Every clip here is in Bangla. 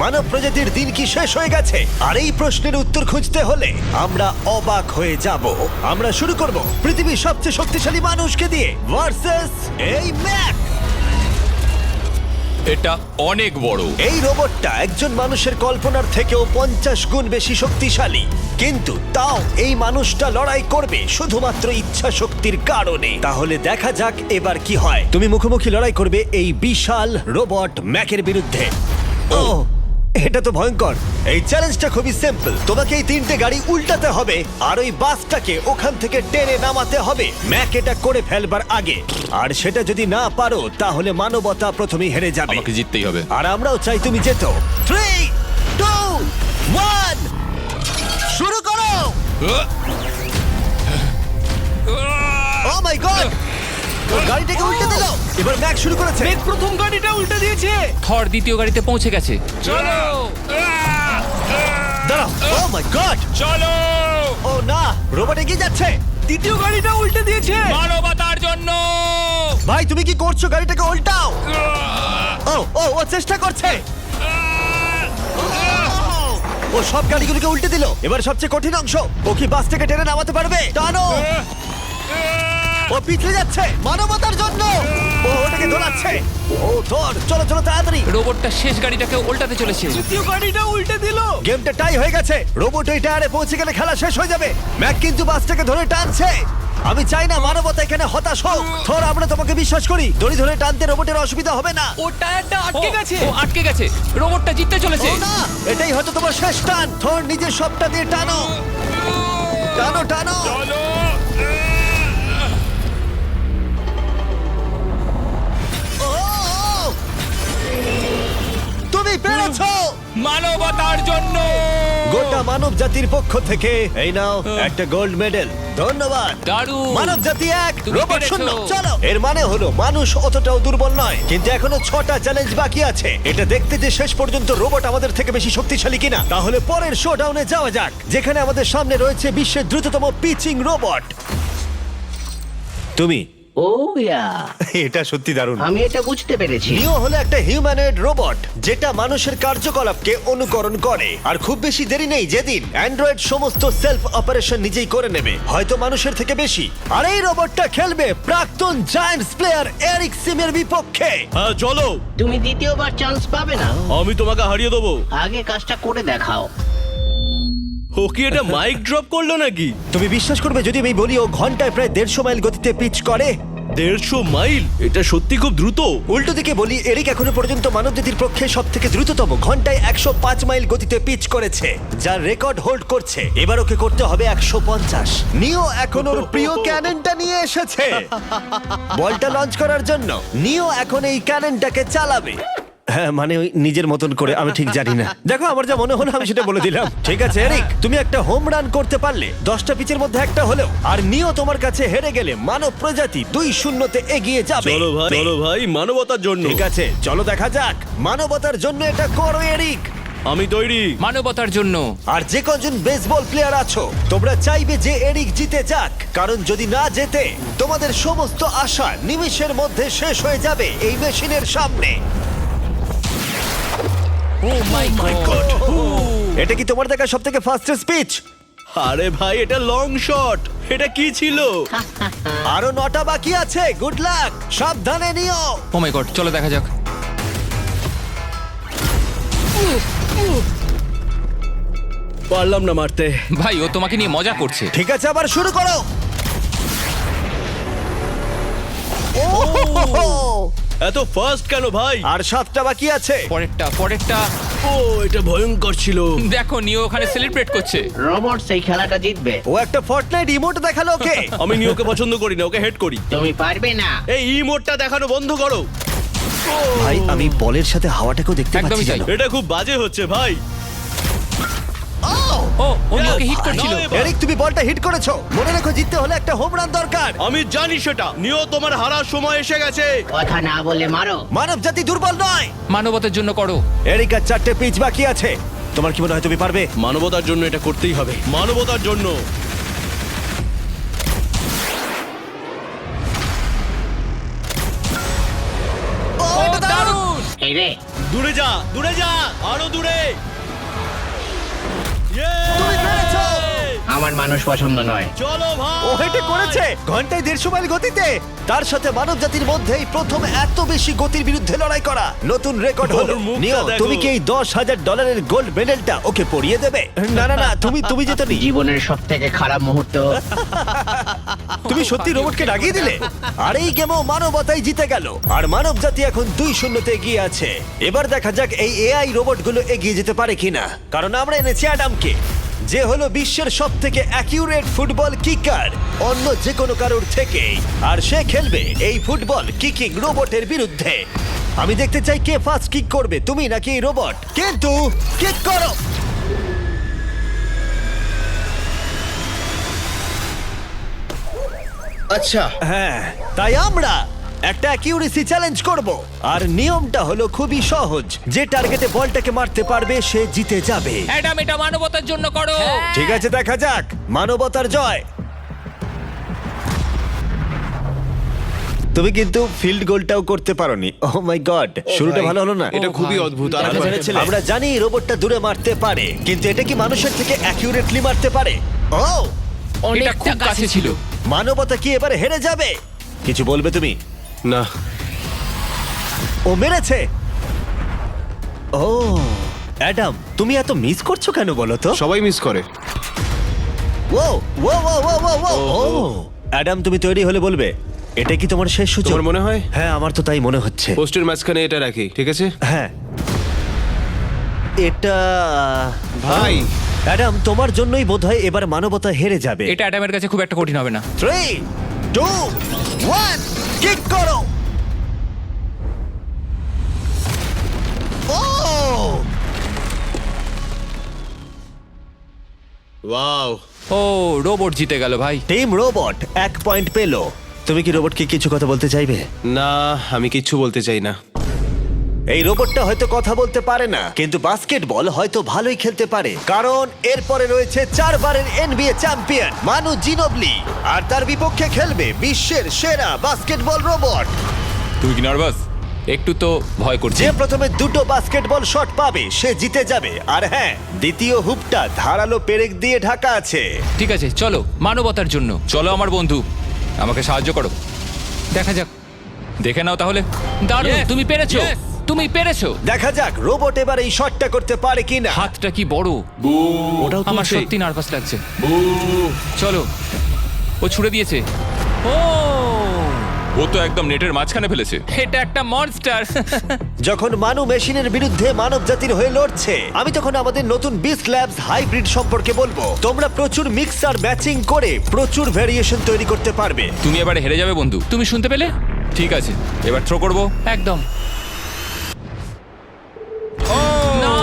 মানব প্রজাতির দিন কি শেষ হয়ে গেছে? আর এই প্রশ্নের উত্তর খুঁজতে হলে আমরা অবাক হয়ে যাব। আমরা শুরু করব পৃথিবীর সবচেয়ে শক্তিশালী মানুষকে দিয়ে ভার্সেস এই ম্যাক। এটা অনেক বড়। এই রোবটটা একজন মানুষের কল্পনার থেকেও 50 গুণ বেশি শক্তিশালী, কিন্তু তাও এই মানুষটা লড়াই করবে শুধুমাত্র ইচ্ছা শক্তির কারণে। তাহলে দেখা যাক এবার কি হয়। তুমি মুখোমুখি লড়াই করবে এই বিশাল রোবট ম্যাকের বিরুদ্ধে। ও, এটা তো ভয়ঙ্কর। এই চ্যালেঞ্জটা খুবই সিম্পল। তোমাকে এই 3টে গাড়ি উল্টাতে হবে আর ওই বাসটাকে ওখান থেকে টেনে নামাতে হবে ম্যাক এটা করে ফেলবার আগে। আর সেটা যদি না পারো তাহলে মানবতা প্রথমেই হেরে যাবে। আমাকে জিততেই হবে। আর আমরাও চাই তুমি যেতো। 3, 2, 1 শুরু করো। ও মাই গড, গাড়িটাকে উল্টে দিল। এবার ম্যাক শুরু করেছে। মেঘ প্রথম গাড়িটা উল্টে দিয়েছে। থর দ্বিতীয় গাড়িতে পৌঁছে গেছে। চলো দাঁড়াও। ও মাই গড, চলো, ও না, রোবট এগিয়ে যাচ্ছে। দ্বিতীয় গাড়িটা উল্টে দিয়েছে। মানবতার জন্য। ভাই তুমি কি করছো? গাড়িটাকে উল্টাও। ও ও ও চেষ্টা করছে। ও সব গাড়িগুলোকে উল্টে দিল। এবার সবচেয়ে কঠিন অংশ, ও কি বাস থেকে টেনে নামাতে পারবে? টানো। ও পিছলে যাচ্ছে মানবতার জন্য। ও ওটাকে দোলাচ্ছে। ও ধর, চলো চলো তাড়াতাড়ি। রোবটটা শেষ গাড়িটাকে উল্টাতে চলেছে। তৃতীয় গাড়িটা উল্টে দিল। গেমটা টাই হয়ে গেছে। রোবট ওই টায়ারে পৌঁছে গেলে খেলা শেষ হয়ে যাবে। ম্যাক কিন্তু বাসটাকে ধরে টানছে। আমি চাই না মানবতা এখানে হতাশ হোক। থর, আমরা তোমাকে বিশ্বাস করি। দড়ি ধরে টানতে রোবটের অসুবিধা হবে না। ও টায়ারটা আটকে গেছে। ও আটকে গেছে। রোবটটা জিততে চলেছে। ও না, এটাই হয়তো তোমার শেষ টান। থর নিজের সবটা দিয়ে টানো, টানো টানো। চলো, ও, ও, তুমি পেরেছো। মানবতার জন্য। গোটা মানব জাতির পক্ষ থেকে এই নাও একটা গোল্ড মেডেল। ধন্যবাদ। দারুণ। মানব জাতি এক, তুমি রোবট পেরেছো। শূন্য। চলো, এর মানে হলো মানুষ অতটাও দুর্বল নয়, কিন্তু এখনো 6টা চ্যালেঞ্জ বাকি আছে। এটা দেখতে যে শেষ পর্যন্ত রোবট আমাদের থেকে বেশি শক্তিশালী কিনা। তাহলে পরের শোডাউনে যাওয়া যাক, যেখানে আমাদের সামনে রয়েছে বিশ্বের দ্রুততম পিচিং রোবট। তুমি ও ইয়া, এটা সত্যি দারুণ। আমি এটা বুঝতে পেরেছি। নিও হলো একটা হিউম্যানয়েড রোবট যেটা মানুষের কার্যকলাপকে অনুকরণ করে। আর খুব বেশি দেরি নেই যেদিন অ্যান্ড্রয়েড সমস্ত সেলফ অপারেশন নিজেই করে নেবে, হয়তো মানুষের থেকে বেশি। আর এই রোবটটা খেলবে প্রাক্তন জায়ান্টস প্লেয়ার এরিক সিমের বিপক্ষে। হ্যাঁ চলো, তুমি দ্বিতীয়বার চান্স পাবে না। আমি তোমাকে হারিয়ে দেবো। আগে কাজটা করে দেখাও। ও কি এটা মাইক ড্রপ করলো নাকি? তুমি বিশ্বাস করবে যদি আমি বলি ও ঘন্টায় প্রায় 150 মাইল গতিতে পিচ করে? 150 মাইল? এটা সত্যি খুব দ্রুত। উল্টো দিকে বলি, এরিক এখনো পর্যন্ত মানবজাতির পক্ষে সব থেকে দ্রুততম ঘন্টায় 105 মাইল গতিতে পিচ করেছে, যার রেকর্ড হোল্ড করছে। এবার ওকে করতে হবে 150। নিও এখন ওর প্রিয় ক্যাননটা নিয়ে এসেছে বলটা লঞ্চ করার জন্য। নিও এখন এই ক্যাননটাকে চালাবে। হ্যাঁ, মানে ওই নিজের মতন করে, আমি ঠিক জানি না। দেখো, আমার যা মনে হলো আমি সেটা বলে দিলাম। ঠিক আছে এরিক, তুমি একটা হোম রান করতে পারলে 10টা পিচের মধ্যে একটা হলেও। আর নিও তোমার কাছে হেরে গেলে মানব প্রজাতি 2-0 এগিয়ে যাবে। চলো ভাই, মানবতার জন্য। ঠিক আছে, চলো দেখা যাক। মানবতার জন্য এটা করো এরিক। আমি তৈরি। মানবতার জন্য। আর যে কজন বেসবল প্লেয়ার আছো, তোমরা চাইবে যে এরিক জিতে যাক, কারণ যদি না জেতে তোমাদের সমস্ত আশা নিমেষের মধ্যে শেষ হয়ে যাবে এই মেশিনের সামনে। ও মাই গড। এটা কি তোমার দেখা সব থেকে ফাস্টেস্ট স্পিচ? আরে ভাই, এটা লং শট। এটা কি ছিল? আরো 9টা বাকি আছে। গুড লাক, সাবধানে নিও। ও মাই গড, চলো দেখা যাক। পারলাম না মারতে। ভাই, ও তোমাকে নিয়ে মজা করছে। ঠিক আছে, আবার শুরু করো। এত ফাস্ট কেন ভাই? আর 7টা বাকি আছে। পরেরটা। ও, এটা ভয়ঙ্কর ছিল। দেখো, নিও ওখানে সেলিব্রেট করছে। রোবট সেই খেলাটা জিতবে। ও একটা ফর্টনাইট ইমোট দেখালো ওকে। আমি নিওকে পছন্দ করি না, ওকে হেড করি। তুমি পারবে না। এই ইমোটটা দেখানো বন্ধ করো। ভাই, আমি বলের সাথে হাওয়াটাকেও দেখতে একদমই পাচ্ছি তাই। জানো। এটা খুব বাজে হচ্ছে ভাই। ও নিওকে হিট করছিল। নাও এবার। এরিক, তুমি বলটা হিট করেছো। মনে রেখো, জিততে হলে একটা হোম রান দরকার। আমি জানি সেটা। নিও, তোমার হারার সময় এসে গেছে। কথা না বলে মারো। মানব জাতি দুর্বল নয়। মানবতার জন্য করো। এরিক, আর 4টে পিচ বাকি আছে। তোমার কি মনে হয় তুমি পারবে? মানবতার জন্য এটা করতেই হবে। মানবতার জন্য। ও, এটা দারুণ। দারুণ। এই রে, দূরে যা, দূরে যা, আরো দূরে। তুমি পেরেছো! আমার মানুষ পছন্দ নয়। চলো ভাই। ও হেটে করেছে ঘন্টায় 150 মাইল গতিতে। তার সাথে মানব জাতির মধ্যেই প্রথম এত বেশি গতির বিরুদ্ধে লড়াই করা নতুন রেকর্ড হলো। ওর মুখটা নিও, দেখো। তুমি কি এই $10,000 গোল্ড মেডেলটা ওকে পরিয়ে দেবে? না না না, তুমি যেতে নি। জীবনের সব থেকে খারাপ মুহূর্ত। তুমি সত্যি রোবটকে ডাকিয়ে দিলে। আর এই গেমও মানবতাই জিতে গেল। আর মানব জাতি এখন 2-0 এগিয়ে আছে। এবার দেখা যাক এই এআই রোবটগুলো এগিয়ে যেতে পারে কিনা, কারণ আমরা এনেছি অ্যাডামকে, যে হলো বিশ্বের সব থেকে অ্যাকিউরেট ফুটবল কিকার অন্য যে কোনো কারোর থেকে। আর সে খেলবে এই ফুটবল কিকিং রোবটের বিরুদ্ধে। আমি দেখতে চাই কে ফার্স্ট কিক করবে, তুমি নাকি এই রোবট। কিন্তু কিক করো। আচ্ছা, হ্যাঁ, তাই আমরা একটা অ্যাকিউরেসি চ্যালেঞ্জ করব। আর নিয়মটা হলো খুবই সহজ, যে টার্গেটে বলটাকে মারতে পারবে সে জিতে যাবে। অ্যাডাম, এটা মানবতার জন্য করো। ঠিক আছে, দেখা যাক মানবতার জয়। তুমি কিন্তু ফিল্ড গোলটাও করতে পারোনি। ও মাই গড, শুরুটা ভালো হলো না। এটা খুবই অদ্ভুত। আর আমরা জেনেছিলাম। আমরা জানি রোবটটা দূরে মারতে পারে, কিন্তু এটা কি মানুষের থেকে অ্যাকিউরেটলি মারতে পারে? ও, এটা খুব কাছে ছিল। মানবতা কি এবারে হেরে যাবে? কিছু বলবে তুমি? না, ও মেরেছে। ও অ্যাডাম, তুমি এত মিস করছো কেন বলো তো? সবাই মিস করে। ও ও ও ও ও ও ও অ্যাডাম, তুমি তৈরি হলে বলবে। এটা কি তোমার শেষ সূচক? তোমার মনে হয়? হ্যাঁ, আমার তো তাই মনে হচ্ছে। পোস্টের মাঝখানে এটা রাখি, ঠিক আছে? হ্যাঁ, এটা ভাই। অ্যাডাম, তোমার জন্যই বোধহয় এবার মানবতা হেরে যাবে। এটা অ্যাডামের কাছে খুব একটা কঠিন হবে না। 3, 2, 1, কিক করো। ও ওয়াও। ও, রোবট জিতে গেল ভাই। টিম রোবট 1 পয়েন্ট পেলো। তুমি কি রোবটকে কিছু কথা বলতে চাইবে? না, আমি কিচ্ছু বলতে চাই না। এই রোবটটা হয়তো কথা বলতে পারে না, কিন্তু বাস্কেটবল হয়তো ভালোই খেলতে পারে, কারণ এরপরে রয়েছে 4 বারের NBA চ্যাম্পিয়ন মানু জিনোবলি। আর তার বিপক্ষে খেলবে বিশ্বের সেরা বাস্কেটবল রোবট, তুই কি নার্ভাস? একটু তো ভয় করছে। যে প্রথমে 2টো বাস্কেটবল শট পাবে সে জিতে যাবে। আর হ্যাঁ, দ্বিতীয় হুপটা ধারালো পেরেক দিয়ে ঢাকা আছে। ঠিক আছে, চলো মানবতার জন্য। চলো আমার বন্ধু, আমাকে সাহায্য করো। দেখা যাক। দেখে নাও তাহলে। দারুণ, Yes, তুমি পেরেছো। yes. তুমি পেরেছো। দেখা যাক রোবট এবার এই শটটা করতে পারে কিনা। হাতটা কি বড়। ওটাও আমার তুলছে। সত্যি নার্ভাস লাগছে। চলো, ও ছুড়ে দিয়েছে। ও, ও তো একদম নেটের মাঝখানে ফেলেছে। এটা একটা মনস্টার। যখন মানু মেশিনের বিরুদ্ধে মানব জাতির হয়ে লড়ছে, আমি তখন আমাদের নতুন বিস্ট ল্যাবস হাইব্রিড সম্পর্কে বলবো। তোমরা প্রচুর মিক্সার ম্যাচিং করে প্রচুর ভেরিয়েশন তৈরি করতে পারবে। তুমি এবারে হেরে যাবে বন্ধু। তুমি শুনতে পেলে? ঠিক আছে, এবার থ্রো করবো। একদম। না,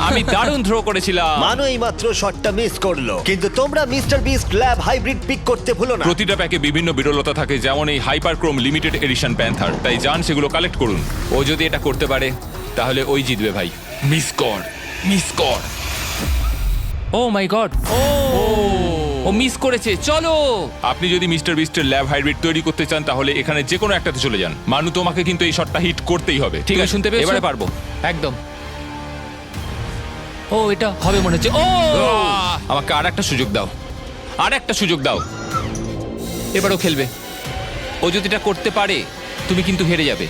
আমি দারুণ থ্রো করেছিলাম। মানু এই মাত্র শটটা মিস করলো, কিন্তু তোমরা mister beast lab hybrid pick করতে ভুলো না। প্রতিটা প্যাকে বিভিন্ন বিরলতা থাকে, যেমন এই হাইপারক্রোম লিমিটেড এডিশন প্যান্থার। তাই যান সেগুলো কালেক্ট করুন। ও যদি এটা করতে পারে তাহলে ওই জিতবে ভাই। মিস কর, মিস কর। ও মাই গড। ও মিস করেছে। চলো। আপনি যদি মিস্টার বিস্টের ল্যাব হাইব্রিড তৈরি করতে চান তাহলে এখানে যে কোনো একটাতে চলে যান। মানু, তোমাকে কিন্তু এই শটটা হিট করতেই হবে। ঠিক আছে, শুনতে পেয়েছো? এবারে পারবো। একদম। ও, এটা হবে মনে হচ্ছে। ও, আমাকে আর একটা সুযোগ দাও, আর একটা সুযোগ দাও। এবারও খেলবে। ও যদি এটা করতে পারে তুমি কিন্তু হেরে যাবে।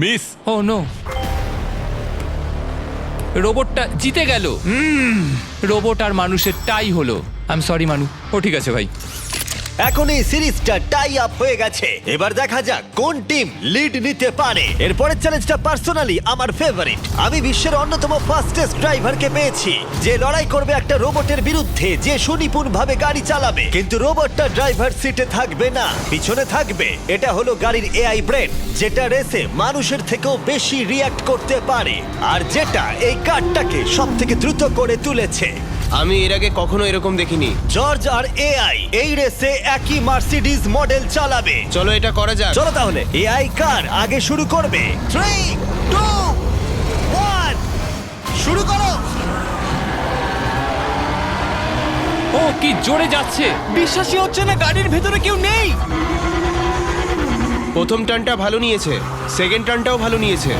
মিস। ও নো, রোবটটা জিতে গেল। রোবট আর মানুষের টাই হলো। আই এম সরি মানু। ও ঠিক আছে ভাই। এখন এই সিরিজটা টাই আপ হয়ে গেছে। এবার দেখা যাক কোন টিম লিড নিতে পারে। এরপরের চ্যালেঞ্জটা পার্সোনালি আমার ফেভারিট। আমি বিশ্বের অন্যতম ফাস্টেস্ট ড্রাইভারকে পেয়েছি, যে লড়াই করবে একটা রোবটের বিরুদ্ধে যে সুনিপুণভাবে গাড়ি চালাবে। কিন্তু রোবটটা ড্রাইভার সিটে থাকবে না, পিছনে থাকবে। এটা হলো গাড়ির এআই ব্রেন, যেটা রেসে মানুষের থেকেও বেশি রিয়্যাক্ট করতে পারে, আর যেটা এই কারটাকে সব থেকে দ্রুত করে তুলেছে। আমি এর আগে কখনো এরকম দেখিনি। জর্জ আর এআই এই রেসে একই মার্সিডিজ মডেল চালাবে। চলো এটা করা যাক। চলো তাহলে এআই কার আগে শুরু করবে। 3, 2, 1, শুরু করো। ও কি জোরে যাচ্ছে। বিশ্বাসই হচ্ছে না গাড়ির ভেতরে কেউ নেই। প্রথম টার্নটা ভালো নিয়েছে, সেকেন্ড টার্নটাও ভালো নিয়েছে।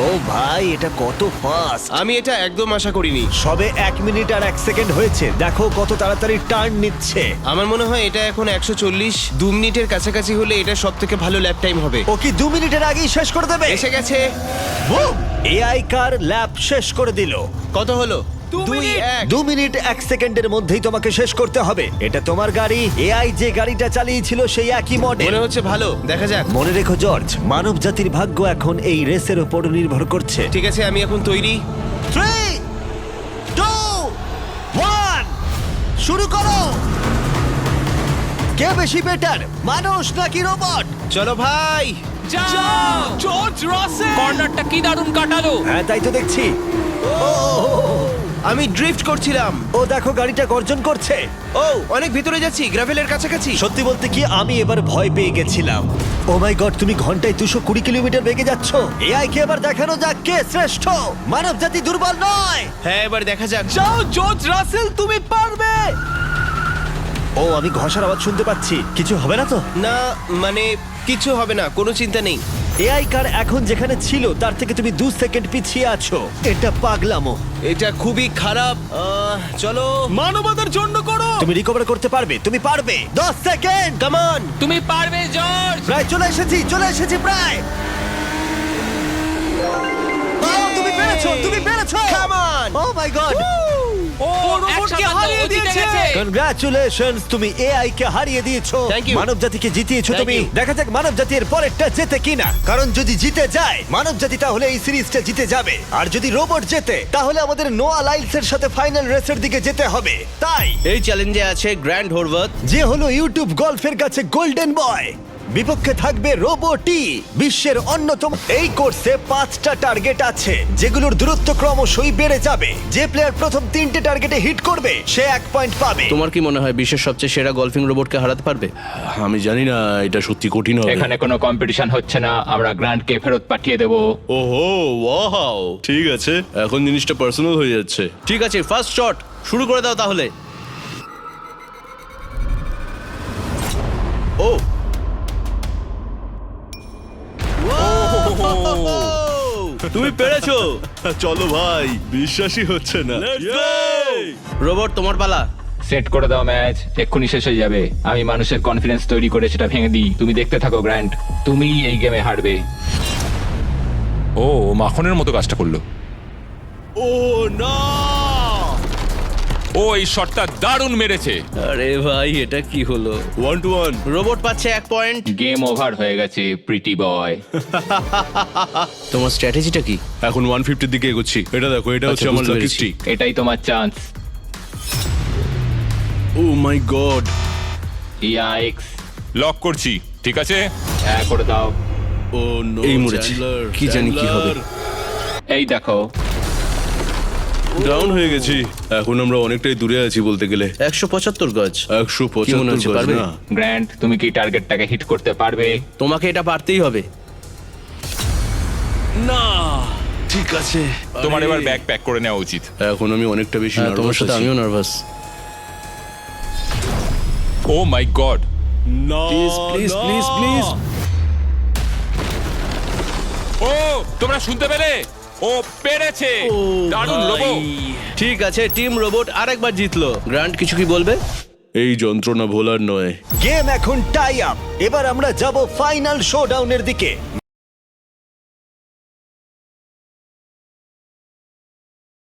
ও ভাই, এটা কত ফাস্ট! আমি এটা একদম আশা করিনি। সবে 1 মিনিট আর 1 সেকেন্ড হয়েছে, দেখো কত তাড়াতাড়ি টার্ন নিচ্ছে। আমার মনে হয় এটা এখন 140, 2 মিনিটের কাছাকাছি হলে এটা সব থেকে ভালো ল্যাপ টাইম হবে। ও কি 2 মিনিটের আগেই শেষ করে দেবে? এসে গেছে। এআই কার ল্যাব শেষ করে দিল। কত হলো? 2 মিনিট। 2 মিনিট 1 সেকেন্ডের মধ্যেই তোমাকে শেষ করতে হবে। এটা তোমার গাড়ি, এআই যে গাড়িটা চালিয়েছিল সেই একই মডেল। মনে হচ্ছে ভালো, দেখা যাক। মনে রেখো জর্জ, মানব জাতির ভাগ্য এখন এই রেসের উপর নির্ভর করছে। ঠিক আছে, আমি এখন তৈরি। 3, 2, 1, শুরু করো। কে বেশি বেটার, মানুষ নাকি রোবট? চলো ভাই। যাও জর্জ রাসেল। কর্নারটা কি দারুণ কাটালো। হ্যাঁ, তাই তো দেখছি। আমি ড্রিফট করছিলাম। ও দেখো, গাড়িটা গর্জন করছে। ও, অনেক ভিতরে যাচ্ছি, গ্রাভেলের কাছাকাছি। সত্যি বলতে কি, আমি এবার ভয় পেয়ে গেছিলাম। ও মাই গড, তুমি ঘন্টায় 220 কিলোমিটার বেগে যাচ্ছ। এআই কে এবার দেখানো যাক কে শ্রেষ্ঠ। মানব জাতি দুর্বল নয়। হ্যাঁ, এবার দেখা যাক। যাও জর্জ রাসেল, তুমি পারবে। ও, আমি ঘষার আওয়াজ শুনতে পাচ্ছি। কিছু হবে না তো? না, মানে কিছু হবে না, কোনো চিন্তা নেই। এআই কার এখন যেখানে ছিল তার থেকে তুমি 2 সেকেন্ড পিছিয়ে আছো। এটা পাগলামো। এটা খুবই খারাপ। চলো। মানবতার জন্য করো। তুমি রিকভার করতে পারবে, তুমি পারবে। 10 সেকেন্ড, কাম অন। তুমি পারবে জর্জ। প্রায় চলে এসেছি প্রায়। ও, তুমি পেরেছো, তুমি পেরেছো। Come on. O my god, ও রোবটকে একসাথে হারিয়ে ও জিতে দিয়েছে। গেছে। কনগ্রাচুলেশনস, তুমি এআই কে হারিয়ে দিয়েছো। Thank you. মানব জাতিকে জিতিয়েছো Thank তুমি। you. দেখা যাক মানব জাতির পরেরটা জেতে কিনা। কারণ যদি জিতে যায় মানব জাতি, তাহলে এই সিরিজটা জিতে যাবে। আর যদি রোবট জেতে, তাহলে আমাদের নোয়া লাইলসের সাথে ফাইনাল রেসের দিকে যেতে হবে। তাই এই চ্যালেঞ্জে আছে গ্র্যান্ড হোরভাত। যে হলো ইউটিউব গল্ফের কাছে গোল্ডেন বয়, বিপক্ষে থাকবে রোবটি, বিশ্বের অন্যতম। এই কোর্সে 5টা টার্গেট আছে, যেগুলোর দূরত্ব ক্রমশই বেড়ে যাবে। যে প্লেয়ার প্রথম 3টে টার্গেটে হিট করবে সে 1 পয়েন্ট পাবে। তোমার কি মনে হয় বিশ্বের সবচেয়ে সেরা গলফিং রোবটকে হারাতে পারবে? আমি জানি না, এটা সত্যি কঠিন হবে। এখানে কোনো কম্পিটিশন হচ্ছে না, আমরা গ্র্যান্ডকে ফেরত পাঠিয়ে দেবো। ওহো, ওয়াও, ঠিক আছে, এখন জিনিসটা পার্সোনাল হয়ে যাচ্ছে। ঠিক আছে, ফার্স্ট শট শুরু করে দাও তাহলে। ও তুমি পেরেছো। চলো ভাই, বিশ্বাসই হচ্ছে না। রোবট, তোমার পালা। সেট করে দাও ম্যাচ, এক্ষুনি শেষ হয়ে যাবে। আমি মানুষের কনফিডেন্স তৈরি করে সেটা ভেঙে দিই। তুমি দেখতে থাকো গ্র্যান্ড, তুমি এই গেমে হারবে। ও মাখনের মতো কাজটা করলো। ও না, ও এই শটটা দারুণ মেরেছে। আরে ভাই, এটা কি হলো? 1-1। রোবট পাচ্ছে 1 পয়েন্ট। গেম ওভার হয়ে গেছে প্রিটি বয়। তোমার স্ট্র্যাটেজিটা কি? এখন 150 দিকে এগোচ্ছি। এটা দেখো, এটা হচ্ছে আচ্ছা, আমার বুঝতে লাকি পেরেছি। স্ট্রিক। এটাই তোমার chance. O my god, yikes, lock করছি, ঠিক আছে। হ্যাঁ করে দাও। ও নো, এই মরেছে। কি জানি কি হবে। এই দেখো, ডাউন হয়ে গেছি। এখন আমরা অনেকটাই দূরে আছি বলতে গেলে। 175 গজ। 175 হচ্ছে, গজ পারবে? না। গ্র্যান্ড, তুমি কি টার্গেটটাকে হিট করতে পারবে? তোমাকে এটা পারতেই হবে। না, ঠিক আছে। তোমার আরে, এবার ব্যাগ প্যাক করে নেওয়া উচিত। এখন আমি অনেকটা বেশি হ্যাঁ, তোমার নার্ভাস সাথে আছি। আমিও নার্ভাস। ও মাই গড, না, প্লিজ না। Please please. ও তোমরা শুনতে পেলে? ও পেরেছে। দারুণ লোবো। ঠিক আছে, টিম রোবট আরেকবার জিতলো। গ্র্যান্ড, কিছু কি বলবে? এই যন্ত্রণা ভোলার নয়। গেম এখন টাই আপ। এবার আমরা যাব ফাইনাল শোডাউনের দিকে।